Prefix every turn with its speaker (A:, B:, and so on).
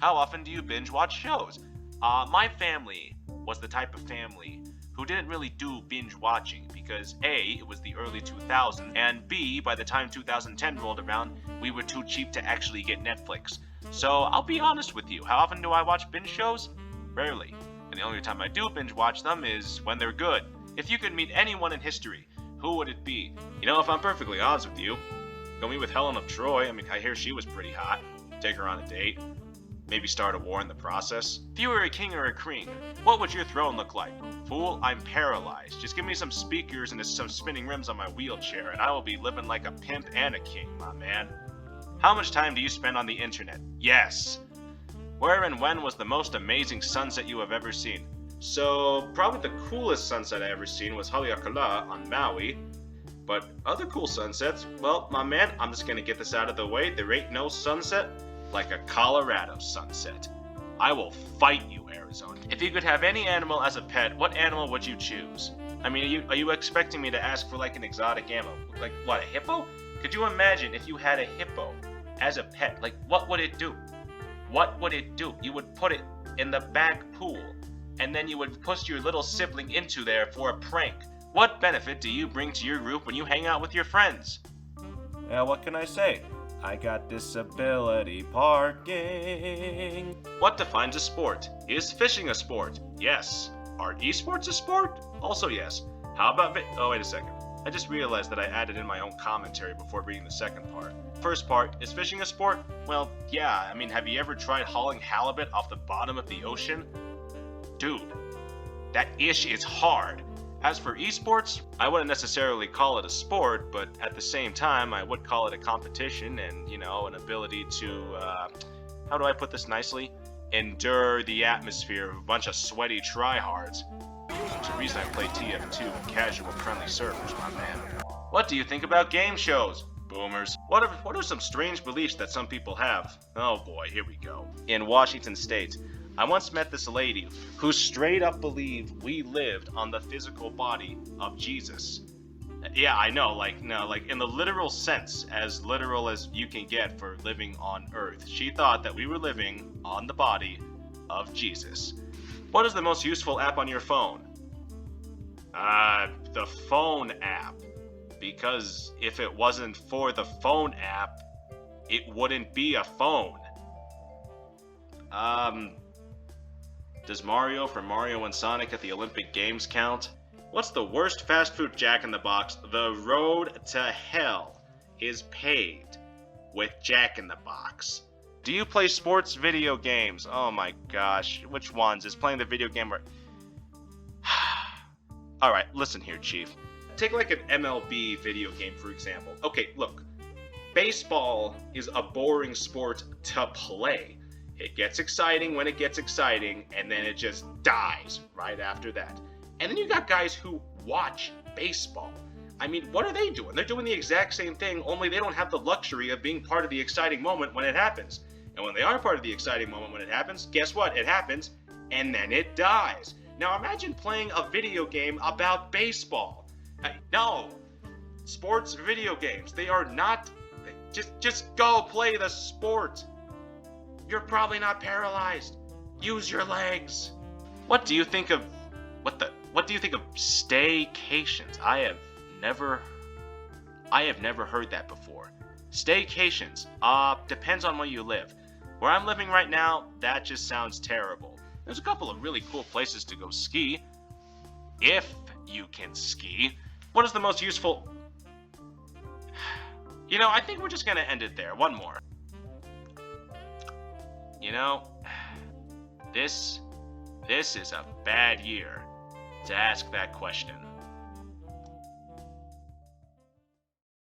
A: How often do you binge watch shows? My family was the type of family who didn't really do binge watching because A, it was the early 2000s, and B, by the time 2010 rolled around, we were too cheap to actually get Netflix. So I'll be honest with you, how often do I watch binge shows? Rarely. And the only time I do binge watch them is when they're good. If you could meet anyone in history, who would it be? You know, if I'm perfectly honest with you, go meet with Helen of Troy. I mean, I hear she was pretty hot. Take her on a date. Maybe start a war in the process. If you were a king or a queen, what would your throne look like? Fool, I'm paralyzed. Just give me some speakers and some spinning rims on my wheelchair, and I will be living like a pimp and a king, my man. How much time do you spend on the internet? Yes. Where and when was the most amazing sunset you have ever seen? So, probably the coolest sunset I ever seen was Haleakala on Maui. But other cool sunsets, well, my man, I'm just gonna get this out of the way. There ain't no sunset like a Colorado sunset. I will fight you, Arizona. If you could have any animal as a pet, what animal would you choose? I mean, are you expecting me to ask for like an exotic animal? Like what, a hippo? Could you imagine if you had a hippo as a pet? Like what would it do? What would it do? You would put it in the back pool, and then you would push your little sibling into there for a prank. What benefit do you bring to your group when you hang out with your friends? Yeah, what can I say? I got disability parking. What defines a sport? Is fishing a sport? Yes. Are esports a sport? Also yes. How about oh, wait a second. I just realized that I added in my own commentary before reading the second part. First part, is fishing a sport? Well, yeah, I mean, have you ever tried hauling halibut off the bottom of the ocean? Dude, that ish is hard. As for esports, I wouldn't necessarily call it a sport, but at the same time, I would call it a competition and, you know, an ability to, how do I put this nicely? Endure the atmosphere of a bunch of sweaty tryhards. There's a reason I play TF2 in casual friendly servers, my man. What do you think about game shows? Boomers. What are some strange beliefs that some people have? Oh boy, here we go. In Washington State, I once met this lady who straight up believed we lived on the physical body of Jesus. Yeah, I know, like in the literal sense, as literal as you can get for living on Earth. She thought that we were living on the body of Jesus. What is the most useful app on your phone? The phone app. Because if it wasn't for the phone app, it wouldn't be a phone. Does Mario from Mario and Sonic at the Olympic Games count? What's the worst fast food Jack in the Box? The road to hell is paved with Jack in the Box. Do you play sports video games? Oh my gosh, which ones? Is playing the video game or... Alright, listen here, Chief. Take like an MLB video game, for example. Okay, look. Baseball is a boring sport to play. It gets exciting when it gets exciting, and then it just dies right after that. And then you got guys who watch baseball. I mean, what are they doing? They're doing the exact same thing, only they don't have the luxury of being part of the exciting moment when it happens. And when they are part of the exciting moment when it happens, guess what? It happens, and then it dies. Now imagine playing a video game about baseball. No, sports video games, they are not, just go play the sport. You're probably not paralyzed. Use your legs. What do you think of staycations? I have never heard that before. Staycations. Depends on where you live. Where I'm living right now, that just sounds terrible. There's a couple of really cool places to go ski. If you can ski. What is the most useful... You know, I think we're just gonna end it there. One more. You know, this is a bad year to ask that question.